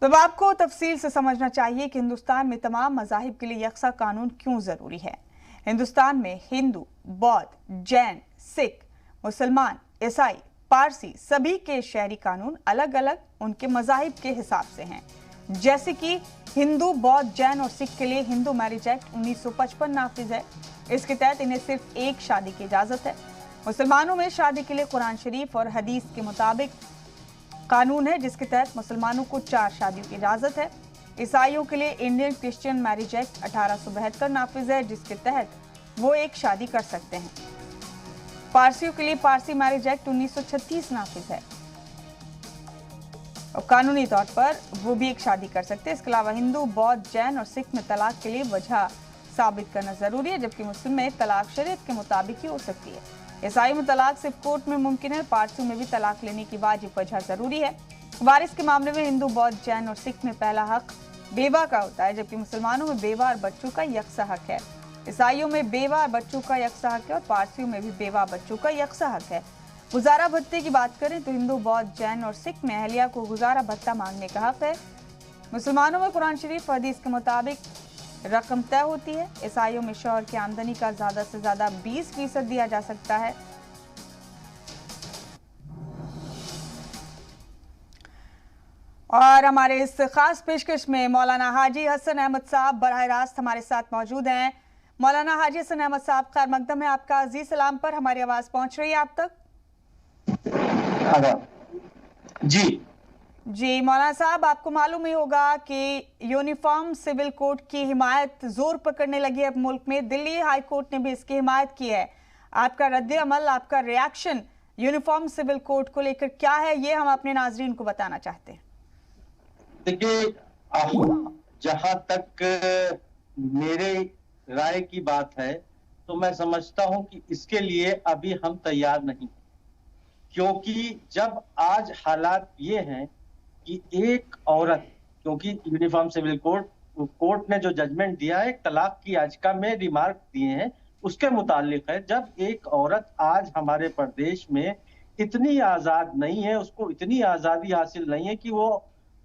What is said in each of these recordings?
तो अब आपको तफसील से समझना चाहिए कि हिंदुस्तान में तमाम मज़ाहिब के लिए यकसा कानून क्यों ज़रूरी है। हिंदुस्तान में हिंदू, बौद्ध, जैन, सिख, मुसलमान, ईसाई, पारसी सभी के शहरी कानून अलग अलग उनके मज़ाहिब के हिसाब से हैं। जैसे कि हिंदू, बौद्ध, जैन और सिख के लिए हिंदू मैरिज एक्ट 1955 नाफिज है। इसके तहत इन्हें सिर्फ एक शादी की इजाज़त है। मुसलमानों में शादी के लिए कुरान शरीफ और हदीस के मुताबिक कानून है, जिसके तहत मुसलमानों को 4 शादियों की इजाज़त है। ईसाइयों के लिए इंडियन क्रिश्चियन मैरिज एक्ट 1872 नाफिज है, जिसके तहत वो एक शादी कर सकते हैं। पारसियों के लिए पारसी मैरिज एक्ट 1936 नाफिज है और कानूनी तौर पर वो भी एक शादी कर सकते हैं। इसके अलावा हिंदू, बौद्ध, जैन और सिख में तलाक के लिए वजह साबित करना जरूरी है, जबकि मुस्लिम में तलाक शरीयत के मुताबिक ही हो सकती है। ईसाई में तलाक सिर्फ कोर्ट में मुमकिन है। पारसियों में भी तलाक लेने की वाजिब वजह जरूरी है। वारिस के मामले में हिंदू, बौद्ध, जैन और सिख में पहला हक बेवा का होता है, जबकि मुसलमानों में बेवा और बच्चों का यकसा हक है। ईसाइयों में बेवा और बच्चों का यकसा हक है और पारसियों में भी बेवा बच्चों का यकसा हक है। गुजारा भत्ते की बात करें तो हिंदू, बौद्ध, जैन और सिख में अहलिया को गुजारा भत्ता मांगने का हक है। मुसलमानों में कुरान शरीफ और हदीस के मुताबिक रकम तय होती है। ईसाइयों में शौहर की आमदनी का ज्यादा से ज्यादा 20% दिया जा सकता है। और हमारे इस खास पेशकश में मौलाना हाजी हसन अहमद साहब बराह रास्त हमारे साथ मौजूद हैं। मौलाना हाजी हसन अहमद साहब, खैर मकदम है आपका। अजीज सलाम पर हमारी आवाज पहुंच रही है आप तक? जी मौलाना साहब, आपको मालूम ही होगा कि यूनिफॉर्म सिविल कोड की हिमायत जोर पकड़ने लगी है अब मुल्क में। दिल्ली हाई कोर्ट ने भी इसकी हिमायत की है। आपका रद्द अमल, आपका रिएक्शन यूनिफॉर्म सिविल कोड को लेकर क्या है, ये हम अपने नाजरीन को बताना चाहते हैं। देखिए, जहां तक मेरे राय की बात है तो मैं समझता हूं कि इसके लिए अभी हम तैयार नहीं, क्योंकि जब आज हालात ये हैं कि एक औरत, क्योंकि यूनिफॉर्म सिविल कोर्ट ने जो जजमेंट दिया है, तलाक की याचिका में रिमार्क दिए हैं, उसके मुतालिक है। जब एक औरत आज हमारे प्रदेश में इतनी आजाद नहीं है, उसको इतनी आजादी हासिल नहीं है कि वो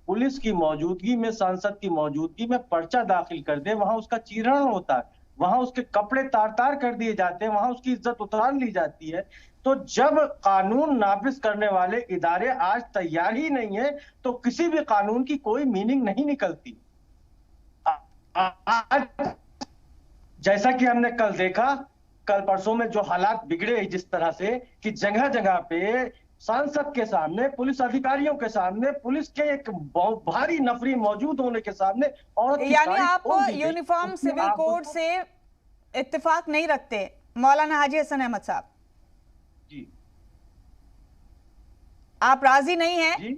पुलिस की मौजूदगी में, सांसद की मौजूदगी में पर्चा दाखिल कर दे, वहां उसका चीरण होता है, वहां उसके कपड़े तार तार कर दिए जाते हैं, वहां उसकी इज्जत उतार ली जाती है। तो जब कानून नाफिज करने वाले इदारे आज तैयार ही नहीं है तो किसी भी कानून की कोई मीनिंग नहीं निकलती। आज जैसा कि हमने कल देखा, कल परसों में जो हालात बिगड़े जिस तरह से कि जगह जगह पे सांसद के सामने, पुलिस अधिकारियों के सामने, पुलिस के एक भारी नफरी मौजूद होने के सामने औरत की यानी आप यूनिफॉर्म सिविल कोड से इत्तेफाक नहीं रखते मौलाना हाजी हसन अहमद साहब? जी, आप राजी नहीं हैं?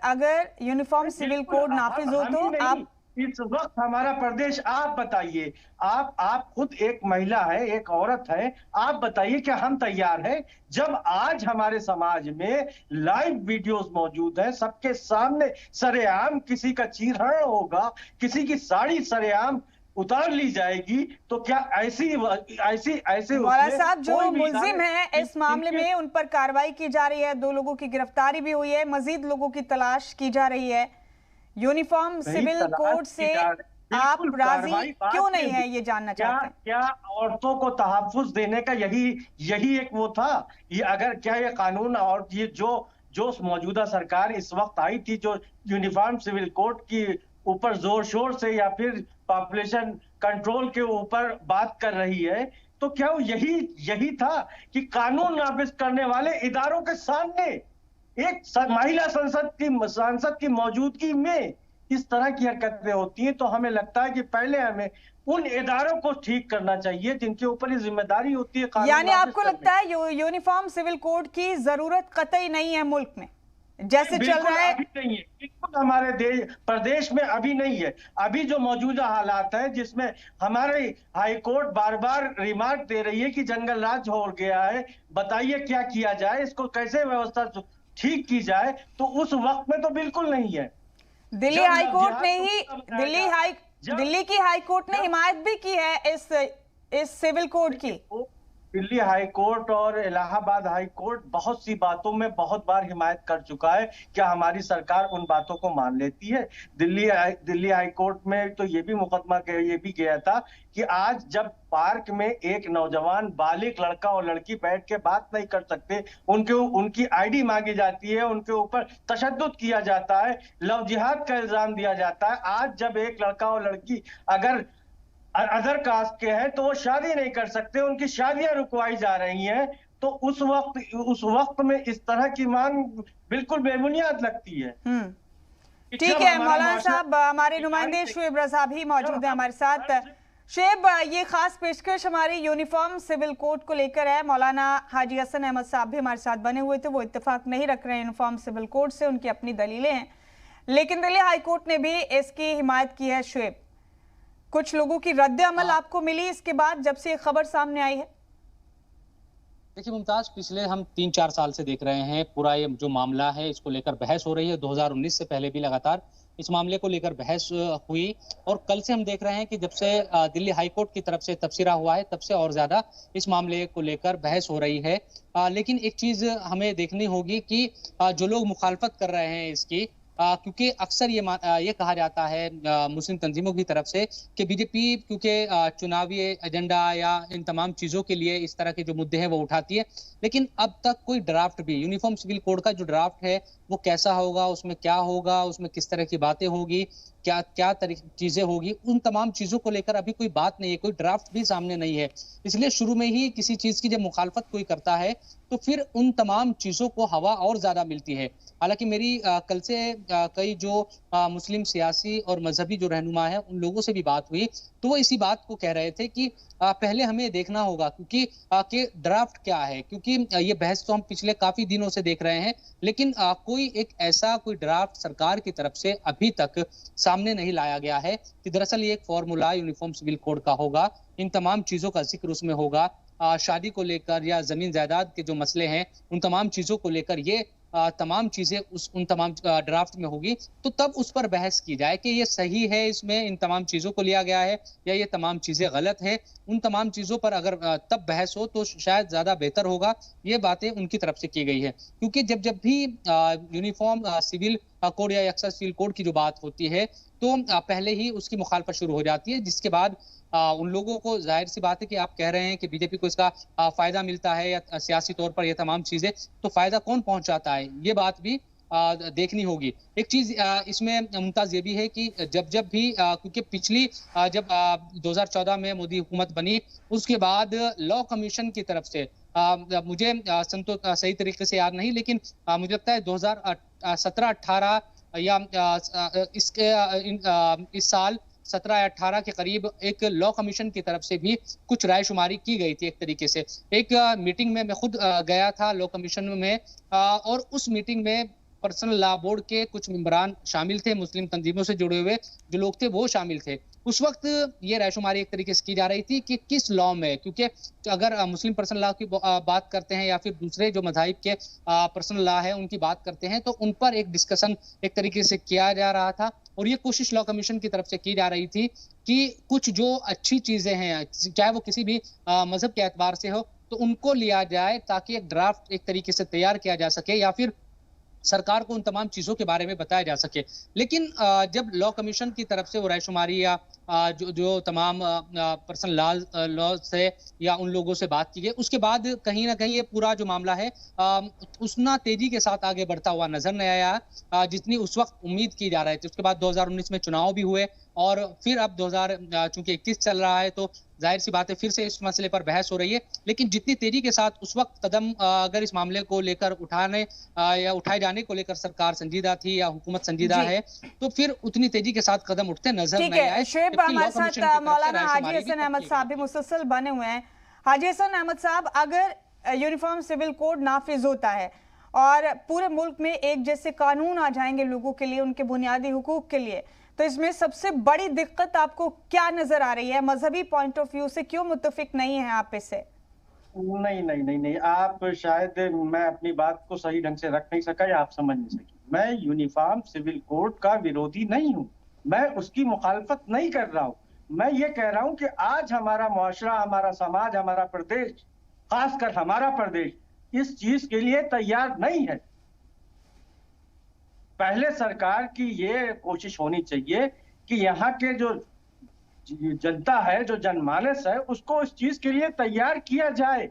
अगर यूनिफॉर्म सिविल कोड नाफिज हो तो आप इस वक्त हमारा प्रदेश, आप बताइए, आप खुद एक महिला है, एक औरत है, आप बताइए क्या हम तैयार हैं? जब आज हमारे समाज में लाइव वीडियोस मौजूद है, सबके सामने सरेआम किसी का चीरहरण होगा, किसी की साड़ी सरेआम उतार ली जाएगी, तो क्या ऐसे मौलाना साहब जो मुलजिम है इस मामले में उन पर कार्रवाई की जा रही है, 2 लोगों की गिरफ्तारी भी हुई है, मजीद लोगों की तलाश की जा रही है। यूनिफॉर्म सिविल कोड से आप राजी क्यों नहीं है, ये जानना चाहते हैं। क्या औरतों को तहफ्फुज देने का यही एक वो था? ये अगर क्या ये कानून और ये जो मौजूदा सरकार इस वक्त आई थी, जो यूनिफॉर्म सिविल कोड की ऊपर जोर शोर से या फिर पॉपुलेशन कंट्रोल के ऊपर बात कर रही है, तो क्या वो यही था कि कानून नाफिज करने वाले इदारों के सामने एक महिला सांसद की मौजूदगी में इस तरह की हरकतें होती हैं? तो हमें लगता है कि पहले हमें उन इदारों को ठीक करना चाहिए जिनके ऊपर ये जिम्मेदारी होती है। यानी आपको लगता है यूनिफॉर्म सिविल कोड की जरूरत कतई नहीं है मुल्क में जैसे चल रहा है? अभी नहीं है, बिल्कुल हमारे प्रदेश में अभी नहीं है। अभी जो मौजूदा हालात है जिसमें हमारे हाईकोर्ट बार बार रिमार्क दे रही है कि जंगल राज हो गया है, बताइए क्या किया जाए, इसको कैसे व्यवस्था ठीक की जाए, तो उस वक्त में तो बिल्कुल नहीं है। दिल्ली हाई कोर्ट ने ही दिल्ली की हाई कोर्ट ने हिमायत भी की है इस सिविल कोड की। दिल्ली हाई कोर्ट और इलाहाबाद हाई कोर्ट बहुत सी बातों में बहुत बार हिमायत कर चुका है। क्या हमारी सरकार उन बातों को मान लेती है? दिल्ली हाई कोर्ट में तो ये भी मुकदमा ये भी गया था कि आज जब पार्क में एक नौजवान बालिग लड़का और लड़की बैठ के बात नहीं कर सकते, उनकी आईडी मांगी जाती है, उनके ऊपर तशद्दुद किया जाता है, लव जिहाद का इल्जाम दिया जाता है। आज जब एक लड़का और लड़की अगर अदर कास्ट के हैं तो वो शादी नहीं कर सकते, उनकी शादियां रुकवाई जा रही हैं। तो उस वक्त में इस तरह की मांग बिल्कुल बेबुनियाद लगती है। ठीक है मौलाना साहब, हमारे नुमाइंदे शुएब रजा भी मौजूद है हमारे साथ। शुएब, ये खास पेशकश हमारी यूनिफॉर्म सिविल कोड को लेकर है। मौलाना हाजी हसन अहमद साहब भी हमारे साथ बने हुए थे, वो इत्तेफाक नहीं रख रहे हैं यूनिफॉर्म सिविल कोड से, उनकी अपनी दलीलें हैं, लेकिन दिल्ली हाई कोर्ट ने भी इसकी हिमायत की है। शुएब, कुछ लोगों की रद्द अमल आपको मिली इसके बाद जब से ये खबर सामने आई है? देखिए मुमताज, पिछले हम 3-4 साल से देख रहे हैं पूरा ये जो मामला है, इसको लेकर बहस हो रही है। 2019 से पहले भी लगातार इस मामले को लेकर बहस हुई, और कल से हम देख रहे हैं कि जब से दिल्ली हाई कोर्ट की तरफ से तबसरा हुआ है, तब से और ज्यादा इस मामले को लेकर बहस हो रही है। लेकिन एक चीज हमें देखनी होगी कि जो लोग मुखालफत कर रहे हैं इसकी, क्योंकि अक्सर ये कहा जाता है मुस्लिम तंजीमों की तरफ से कि बीजेपी क्योंकि चुनावी एजेंडा या इन तमाम चीज़ों के लिए इस तरह के जो मुद्दे हैं वो उठाती है, लेकिन अब तक कोई ड्राफ्ट भी, यूनिफॉर्म सिविल कोड का जो ड्राफ्ट है वो कैसा होगा, उसमें क्या होगा, उसमें किस तरह की बातें होगी, क्या क्या चीजें होगी, उन तमाम चीजों को लेकर अभी कोई बात नहीं है, कोई ड्राफ्ट भी सामने नहीं है। इसलिए शुरू में ही किसी चीज की जब मुखालफत कोई करता है तो फिर उन तमाम चीजों को हवा और ज्यादा मिलती है। हालांकि मेरी कल से कई जो मुस्लिम सियासी और मजहबी जो रहनुमा है उन लोगों से भी बात हुई, तो वो इसी बात को कह रहे थे कि पहले हमें देखना होगा क्योंकि ड्राफ्ट क्या है, क्योंकि ये बहस तो हम पिछले काफी दिनों से देख रहे हैं, लेकिन कोई एक ऐसा कोई ड्राफ्ट सरकार की तरफ से अभी तक सामने नहीं लाया गया है कि दरअसल ये एक फॉर्मूला यूनिफॉर्म सिविल कोड का होगा, इन तमाम चीजों का जिक्र उसमें होगा, शादी को लेकर या जमीन जायदाद के जो मसले हैं उन तमाम चीजों को लेकर ये तमाम चीजें उन तमाम ड्राफ्ट में होगी, तो तब उस पर बहस की जाए कि ये सही है, इसमें इन तमाम चीजों को लिया गया है या ये तमाम चीजें गलत है। उन तमाम चीजों पर अगर तब बहस हो तो शायद ज्यादा बेहतर होगा। ये बातें उनकी तरफ से की गई है, क्योंकि जब भी यूनिफॉर्म सिविल कोड या यकसा सिविल कोड की जो बात होती है तो पहले ही उसकी मुखालफत शुरू हो जाती है, जिसके बाद उन लोगों को, जाहिर सी बात है कि आप कह रहे हैं कि बीजेपी को इसका फायदा मिलता है या सियासी तौर पर ये तमाम चीजें, तो फायदा कौन पहुंचाता है ये बात भी देखनी होगी। एक चीज इसमें मुमताज ये भी है कि जब भी क्योंकि पिछली जब 2014 में मोदी हुकूमत बनी, उसके बाद लॉ कमीशन की तरफ से मुझे सही तरीके से याद नहीं, लेकिन मुझे लगता है 2017-18 या इस साल 17 या 18 के करीब एक लॉ कमीशन की तरफ से भी कुछ रायशुमारी की गई थी। एक तरीके से एक मीटिंग में मैं खुद गया था लॉ कमीशन में, और उस मीटिंग में पर्सनल लॉ बोर्ड के कुछ मेंबरान शामिल थे, मुस्लिम तंजीमों से जुड़े हुए जो लोग थे वो शामिल थे। उस वक्त ये रायशुमारी एक तरीके से की जा रही थी कि किस लॉ में, क्योंकि अगर मुस्लिम पर्सनल लॉ की बात करते हैं या फिर दूसरे जो मज़ाहिब के पर्सनल लॉ है उनकी बात करते हैं, तो उन पर एक डिस्कशन एक तरीके से किया जा रहा था, और ये कोशिश लॉ कमीशन की तरफ से की जा रही थी कि कुछ जो अच्छी चीजें हैं, चाहे वो किसी भी मजहब के एतबार से हो, तो उनको लिया जाए ताकि एक ड्राफ्ट एक तरीके से तैयार किया जा सके या फिर सरकार को उन तमाम चीजों के बारे में बताया जा सके। लेकिन जब लॉ कमीशन की तरफ से वो रायशुमारी या जो तमाम पर्सनल लॉ से या उन लोगों से बात की गई, उसके बाद कहीं ना कहीं ये पूरा जो मामला है उतना तेजी के साथ आगे बढ़ता हुआ नजर नहीं आया जितनी उस वक्त उम्मीद की जा रही थी। उसके बाद 2019 में चुनाव भी हुए, और फिर अब 2021 चल रहा है, तो जाहिर सी बात है फिर से इस मसले पर बहस हो रही है। लेकिन जितनी तेजी के साथ उस वक्त कदम अगर इस मामले को लेकर उठाए जाने को लेकर सरकार संजीदा थी या हुकूमत संजीदा है, तो फिर उतनी तेजी के साथ कदम उठते नजर नहीं आए। हमारे साथ मौलाना हाजी हसन अहमद साहब भी मुसलसल बने हुए हैं। हाजी हसन अहमद साहब, अगर यूनिफॉर्म सिविल कोड नाफिज होता है और पूरे मुल्क में एक जैसे कानून आ जाएंगे लोगों के लिए, उनके बुनियादी हुकूक के लिए, तो इसमें सबसे बड़ी दिक्कत आपको क्या नजर आ रही है? मजहबी पॉइंट ऑफ व्यू से क्यों मुत्तफिक नहीं है आप इससे? नहीं, आप शायद मैं अपनी बात को सही ढंग से रख नहीं सका या आप समझ नहीं सकी। मैं यूनिफॉर्म सिविल कोड का विरोधी नहीं हूँ, मैं उसकी मुखालफत नहीं कर रहा हूँ। मैं ये कह रहा हूँ कि आज हमारा मुआशरा, हमारा समाज, हमारा प्रदेश खासकर हमारा प्रदेश इस चीज के लिए तैयार नहीं है। पहले सरकार की ये कोशिश होनी चाहिए कि यहाँ के जो जनता है, जो जनमानस है, उसको इस चीज के लिए तैयार किया जाए।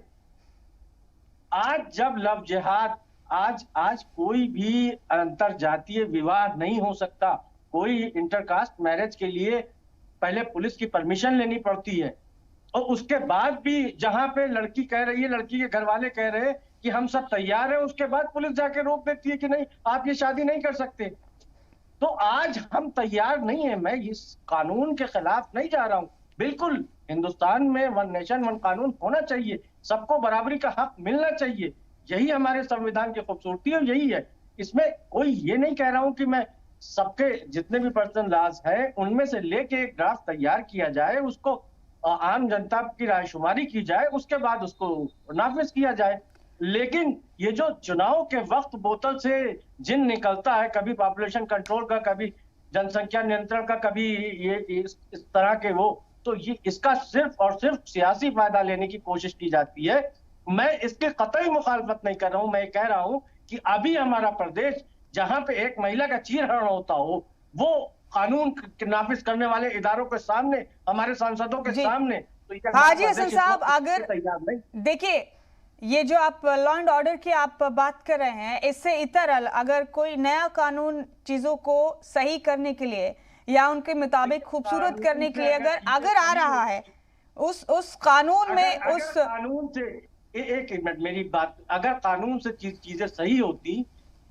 आज जब लव जिहाद, आज कोई भी अंतर जातीय विवाह नहीं हो सकता। कोई इंटरकास्ट मैरिज के लिए पहले पुलिस की परमिशन लेनी पड़ती है, और उसके बाद भी जहां पे लड़की कह रही है, लड़की के घर वाले कह रहे हैं कि हम सब तैयार हैं, उसके बाद पुलिस जाके रोक देती है कि नहीं, आप ये शादी नहीं कर सकते। तो आज हम तैयार नहीं है। मैं इस कानून के खिलाफ नहीं जा रहा हूं। बिल्कुल हिंदुस्तान में वन नेशन वन कानून होना चाहिए, सबको बराबरी का हक मिलना चाहिए। यही हमारे संविधान की खूबसूरती है, यही है। इसमें कोई ये नहीं कह रहा हूं कि मैं सबके जितने भी पर्सनल लॉज है उनमें से लेके एक ड्राफ्ट तैयार किया जाए, उसको आम जनता की रायशुमारी की जाए, उसके बाद उसको नाफिज किया जाए। लेकिन ये जो चुनाव के वक्त बोतल से जिन निकलता है, कभी पॉपुलेशन कंट्रोल का, कभी जनसंख्या नियंत्रण का, कभी ये इस तरह के वो, तो ये इसका सिर्फ और सिर्फ सियासी फायदा लेने की कोशिश की जाती है। मैं इसके कतई मुखालफत नहीं कर रहा हूं। मैं कह रहा हूं कि अभी हमारा प्रदेश जहां पे एक महिला का चीरहरण होता हो, वो कानून नाफिज करने वाले इदारों के सामने, हमारे सांसदों के सामने, तो ये हाजी हसन साहब, अगर देखिए ये जो आप लॉ एंड ऑर्डर की आप बात कर रहे हैं, इससे इतर अगर कोई नया कानून चीजों को सही करने के लिए या उनके मुताबिक खूबसूरत करने के लिए अगर आ रहा है, उस कानून में, उस कानून से, एक मिनट मेरी बात, अगर कानून से चीजें सही होती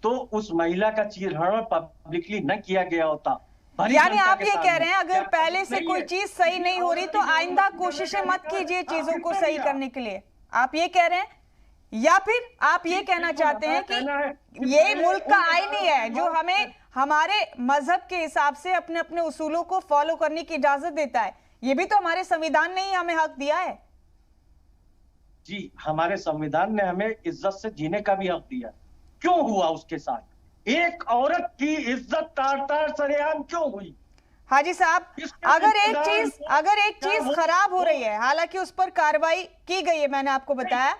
तो उस महिला का चीरहरण पब्लिकली न किया गया होता। यानी आप ये कह रहे हैं अगर पहले से कोई चीज सही नहीं हो रही तो आइंदा कोशिशें मत कीजिए चीजों को सही करने के लिए, आप ये कह रहे हैं? या फिर आप ये कहना चाहते हैं कि ये मुल्क का आईन ही है जो हमें हमारे मजहब के हिसाब से अपने अपने उसूलों को फॉलो करने की इजाजत देता है? ये भी तो हमारे संविधान ने ही हमें हक दिया है। जी, हमारे संविधान ने हमें इज्जत से जीने का भी हक दिया। क्यों हुआ उसके साथ? एक औरत की इज्जत तार-तार सरेआम क्यों हुई? हाजी साहब, अगर एक चीज खराब हो रही है, हालांकि उस पर कार्रवाई की गई है, मैंने आपको बताया,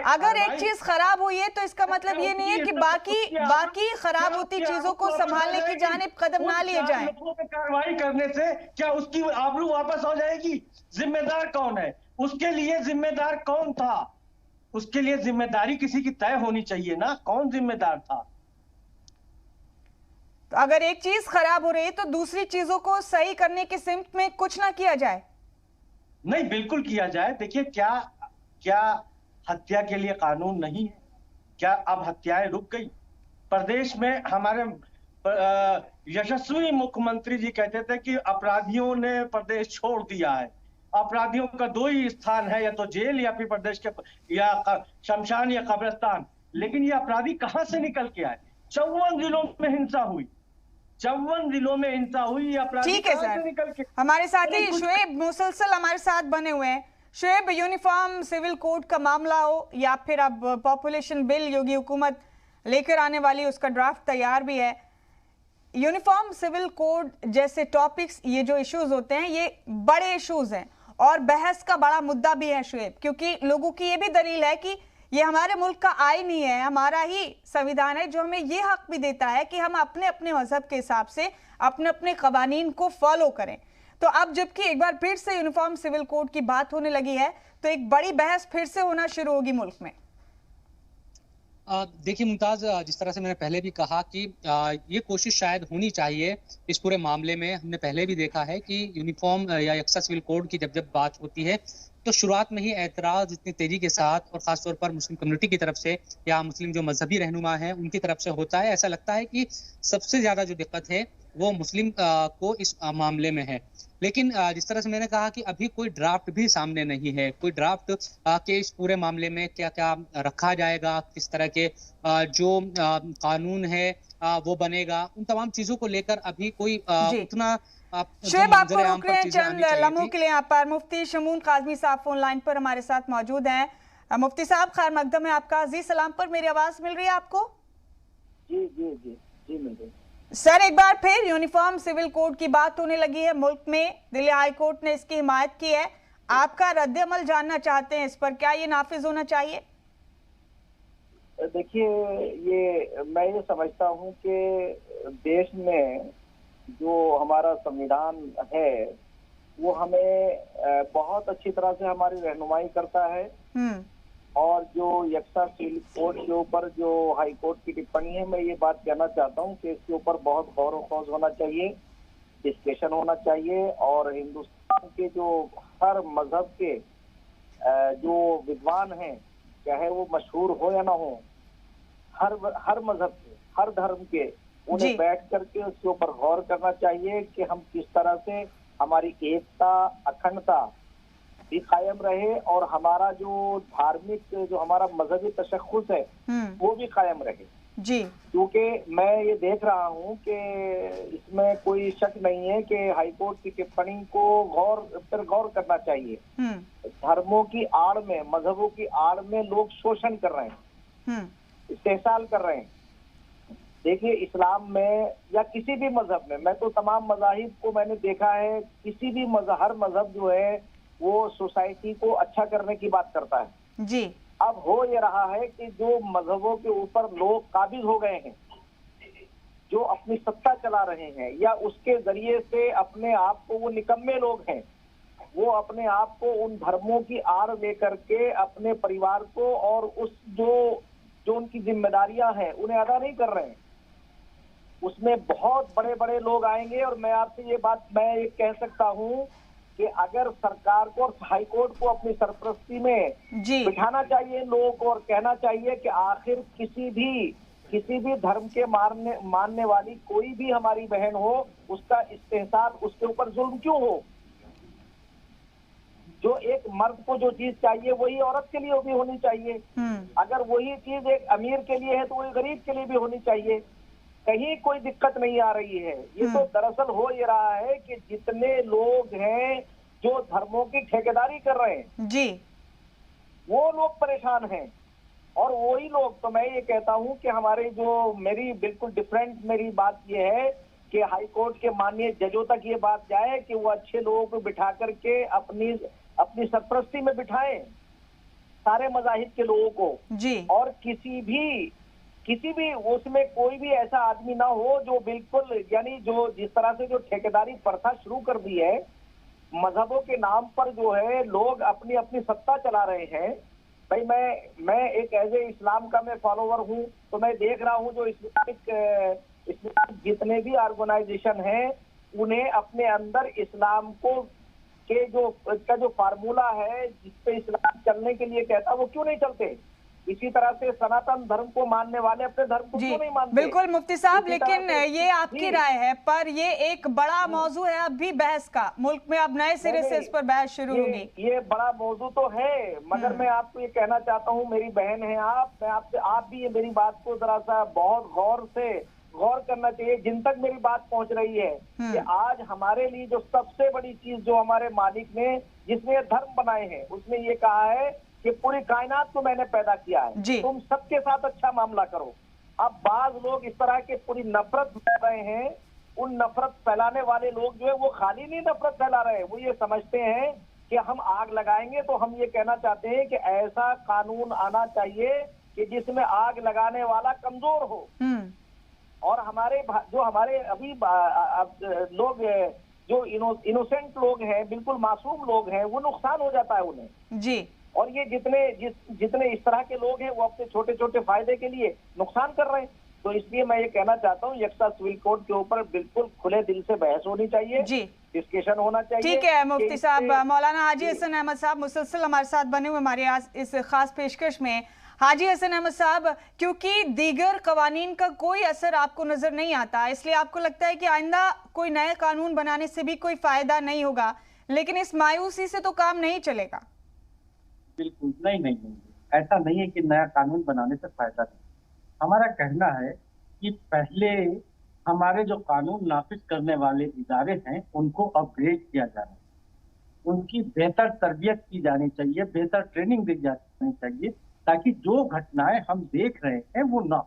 अगर एक चीज खराब हुई है तो इसका मतलब ये नहीं है कि बाकी खराब होती चीजों को संभालने की जानिब कदम ना लिए जाएं। कार्रवाई करने से क्या उसकी आबरू वापस हो जाएगी? जिम्मेदार कौन है? उसके लिए जिम्मेदार कौन था? उसके लिए जिम्मेदारी किसी की तय होनी चाहिए ना, कौन जिम्मेदार था? तो अगर एक चीज खराब हो रही है तो दूसरी चीजों को सही करने की सिमत में कुछ ना किया जाए? नहीं, बिल्कुल किया जाए। देखिए, क्या हत्या के लिए कानून नहीं है? क्या अब हत्याएं रुक गई? प्रदेश में हमारे यशस्वी मुख्यमंत्री जी कहते थे कि अपराधियों ने प्रदेश छोड़ दिया है। अपराधियों का दो ही स्थान है, या तो जेल या फिर प्रदेश के या शमशान या कब्रिस्तान। लेकिन ये अपराधी कहां से निकल के आए? 54 जिलों में हिंसा हुई, 54 जिलों में हिंसा हुई। अपराधी ठीक है सर, हमारे साथी शुएब मुसलसल हमारे साथ बने हुए हैं। शुएब, यूनिफॉर्म सिविल कोड का मामला हो या फिर अब पॉपुलेशन बिल योगी हुकूमत लेकर आने वाली, उसका ड्राफ्ट तैयार भी है। यूनिफॉर्म सिविल कोड जैसे टॉपिक्स, ये जो इश्यूज होते हैं, ये बड़े इश्यूज हैं और बहस का बड़ा मुद्दा भी है शुएब, क्योंकि लोगों की ये भी दलील है कि ये हमारे मुल्क का आईन ही है, हमारा ही संविधान है जो हमें ये हक भी देता है कि हम अपने अपने मजहब के हिसाब से अपने अपने कवानीन को फॉलो करें। तो अब जबकि एक बार फिर से यूनिफॉर्म सिविल कोड की बात होने लगी है तो एक बड़ी बहस फिर से होना शुरू होगी मुल्क में। देखिए मुमताज, जिस तरह से मैंने पहले भी कहा कि ये कोशिश शायद होनी चाहिए इस पूरे मामले में। हमने पहले भी देखा है कि यूनिफॉर्म या यकसा सिविल कोड की जब बात होती है तो शुरुआत में ही ऐतराज इतनी तेजी के साथ और खासतौर पर मुस्लिम कम्युनिटी की तरफ से या मुस्लिम जो मजहबी रहनुमा हैं उनकी तरफ से होता है। ऐसा लगता है कि सबसे ज्यादा जो दिक्कत है वो मुस्लिम को इस मामले में है। लेकिन जिस तरह से मैंने कहा कि अभी कोई ड्राफ्ट भी सामने नहीं है, कोई ड्राफ्ट के इस पूरे मामले में क्या क्या रखा जाएगा, किस तरह के जो कानून है वो बनेगा, उन तमाम चीजों को लेकर अभी कोई उतना शुएब, आपको रोक रहे हैं चंद लम्हों के लिए। यहाँ पर मुफ्ती शमून काज़मी साहब फोन लाइन पर हमारे साथ मौजूद हैं। मुफ्ती साहब, खैर मकदम है आपका। अजीज सलाम पर मेरी आवाज मिल रही है आपको? जी जी जी जी मिल रही। सर, एक बार फिर यूनिफॉर्म सिविल कोड की बात होने लगी है मुल्क में। दिल्ली हाई कोर्ट ने इसकी हिमायत की है। आपका रद्द-ए-अमल जानना चाहते हैं इस पर, क्या ये नाफिज होना चाहिए? देखिए, ये मैं ये समझता हूँ कि देश में जो हमारा संविधान है वो हमें बहुत अच्छी तरह से हमारी रहनुमाई करता है। और जो यक्सा सिविल कोड के ऊपर जो हाई कोर्ट की टिप्पणी है, मैं ये बात कहना चाहता हूँ कि इसके ऊपर बहुत गौर व खोज होना चाहिए, डिस्कशन होना चाहिए। और हिंदुस्तान के जो हर मजहब के जो विद्वान हैं, चाहे वो मशहूर हो या ना हो, हर मजहब के, हर धर्म के, उन्हें बैठ करके उसके ऊपर गौर करना चाहिए कि हम किस तरह से हमारी एकता, अखंडता भी कायम रहे और हमारा जो धार्मिक, जो हमारा मजहबी तशख्खुस है वो भी कायम रहे जी। क्योंकि मैं ये देख रहा हूँ कि इसमें कोई शक नहीं है कि हाईकोर्ट की टिप्पणी को गौर करना चाहिए। धर्मों की आड़ में, मजहबों की आड़ में लोग शोषण कर रहे हैं, इस्तेहसाल कर रहे हैं। देखिए, इस्लाम में या किसी भी मजहब में, मैं तो तमाम मजाहिब को मैंने देखा है, किसी भी मजहब, हर मजहब जो है वो सोसाइटी को अच्छा करने की बात करता है जी। अब हो ये रहा है कि जो मजहबों के ऊपर लोग काबिज हो गए हैं, जो अपनी सत्ता चला रहे हैं या उसके जरिए से अपने आप को, वो निकम्मे लोग हैं, वो अपने आप को उन धर्मों की आड़ लेकर के अपने परिवार को और उस जो उनकी जिम्मेदारियां हैं उन्हें अदा नहीं कर रहे हैं। उसमें बहुत बड़े बड़े लोग आएंगे और मैं आपसे ये बात मैं ये कह सकता हूँ कि अगर सरकार को और हाईकोर्ट को अपनी सरपरस्ती में बिठाना चाहिए लोगों को और कहना चाहिए कि आखिर किसी भी धर्म के मानने वाली कोई भी हमारी बहन हो, उसका इस्तेहसाल, उसके ऊपर जुल्म क्यों हो। जो एक मर्द को जो चीज चाहिए वही औरत के लिए भी होनी चाहिए। अगर वही चीज एक अमीर के लिए है तो वही गरीब के लिए भी होनी चाहिए। कहीं कोई दिक्कत नहीं आ रही है। ये तो दरअसल हो ये रहा है कि जितने लोग हैं जो धर्मों की ठेकेदारी कर रहे हैं जी, वो लोग परेशान हैं। और वही लोग, तो मैं ये कहता हूं कि हमारे जो, मेरी बिल्कुल डिफरेंट मेरी बात ये है कि हाईकोर्ट के माननीय जजों तक ये बात जाए कि वो अच्छे लोगों को बिठा करके अपनी सरपरस्ती में बिठाएं सारे मजाहिब के लोगों को जी। और किसी भी उसमें कोई भी ऐसा आदमी ना हो जो बिल्कुल, यानी जो जिस तरह से जो ठेकेदारी प्रथा शुरू कर दी है, मजहबों के नाम पर जो है लोग अपनी अपनी सत्ता चला रहे हैं। भाई मैं एक एज ए इस्लाम का मैं फॉलोवर हूं, तो मैं देख रहा हूं जो इस्लामिक जितने भी ऑर्गेनाइजेशन हैं उन्हें अपने अंदर इस्लाम को के जो फार्मूला है जिसपे इस्लाम चलने के लिए कहता है वो क्यों नहीं चलते। इसी तरह से सनातन धर्म को मानने वाले अपने धर्म को क्यों नहीं मानते। बिल्कुल मुफ्ती साहब, लेकिन ये आपकी राय है, पर ये एक बड़ा मौजू है अब भी बहस का। मुल्क में अब नए सिरे से इस पर बहस शुरू होगी। ये बड़ा मौजू तो है, मगर मैं आपको ये कहना चाहता हूँ, मेरी बहन है आप, मैं आपसे, आप भी ये मेरी बात को जरा सा बहुत गौर करना चाहिए जिन तक मेरी बात पहुंच रही है कि आज हमारे लिए जो सबसे बड़ी चीज जो हमारे मालिक ने, जिसने धर्म बनाए हैं, उसने ये कहा है कि पूरी कायनात को मैंने पैदा किया है, तुम सबके साथ अच्छा मामला करो। अब बाज लोग इस तरह के पूरी नफरत फैला रहे हैं। उन नफरत फैलाने वाले लोग जो है वो खाली नहीं नफरत फैला रहे हैं, वो ये समझते हैं कि हम आग लगाएंगे। तो हम ये कहना चाहते हैं कि ऐसा कानून आना चाहिए कि जिसमें आग लगाने वाला कमजोर हो और हमारे अभी लोग जो इनोसेंट लोग हैं, बिल्कुल मासूम लोग हैं, वो नुकसान हो जाता है उन्हें जी। और ये जितने इस तरह के लोग हैं वो अपने छोटे छोटे फायदे के लिए नुकसान कर रहे हैं। तो इसलिए मैं ये कहना चाहता हूँ यक्सा सिविल कोड के ऊपर बिल्कुल खुले दिल से बहस होनी चाहिए जी, डिस्कशन होना चाहिए। ठीक है मुफ्ती साहब, मौलाना हाजी हसन अहमद साहब मुसलसल हमारे साथ बने हुए हमारे इस खास पेशकश में। हाजी हसन अहमद साहब, क्योंकि दीगर कवानीन का कोई असर आपको नजर नहीं आता, इसलिए आपको लगता है कि आइंदा कोई नया कानून बनाने से भी कोई फायदा नहीं होगा, लेकिन इस मायूसी से तो काम नहीं चलेगा। बिल्कुल नहीं, ऐसा नहीं है कि नया कानून बनाने से फायदा नहीं। हमारा कहना है कि पहले हमारे जो कानून नाफिज करने वाले इदारे हैं उनको अपग्रेड किया जाना है, उनकी बेहतर तरबियत की जानी चाहिए, बेहतर ट्रेनिंग दी जानी चाहिए, ताकि जो घटनाएं हम देख रहे हैं वो ना।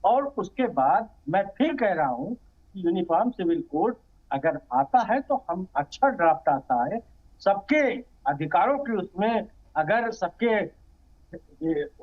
और उसके बाद मैं फिर कह रहा हूं कि यूनिफॉर्म सिविल कोड अगर आता है तो हम अच्छा ड्राफ्ट आता है, सबके अधिकारों की उसमें अगर सबके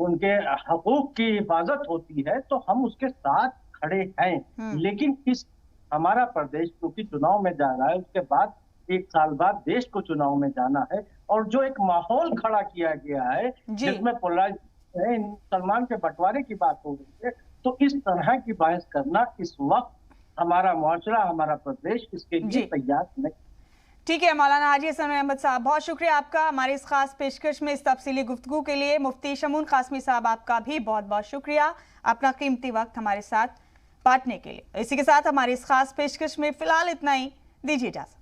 उनके हकूक की हिफाजत होती है तो हम उसके साथ खड़े हैं। लेकिन इस हमारा प्रदेश क्योंकि चुनाव में जा रहा है, उसके बाद 1 साल बाद देश को चुनाव में जाना है, और जो एक माहौल खड़ा किया गया है जिसमें पोलराइजेशन मुसलमान के बंटवारे की बात हो रही है, तो इस तरह की बहस करना इस वक्त हमारा मुआशरा, हमारा प्रदेश इसके लिए तैयार नहीं। ठीक है मौलाना हाजी हसन अहमद साहब, बहुत शुक्रिया आपका हमारी इस खास पेशकश में इस तफसीली गुफ्तगू के लिए। मुफ्ती शमून कासमी साहब, आपका भी बहुत बहुत शुक्रिया अपना कीमती वक्त हमारे साथ बांटने के लिए। इसी के साथ हमारी इस खास पेशकश में फिलहाल इतना ही, दीजिए इजाजत।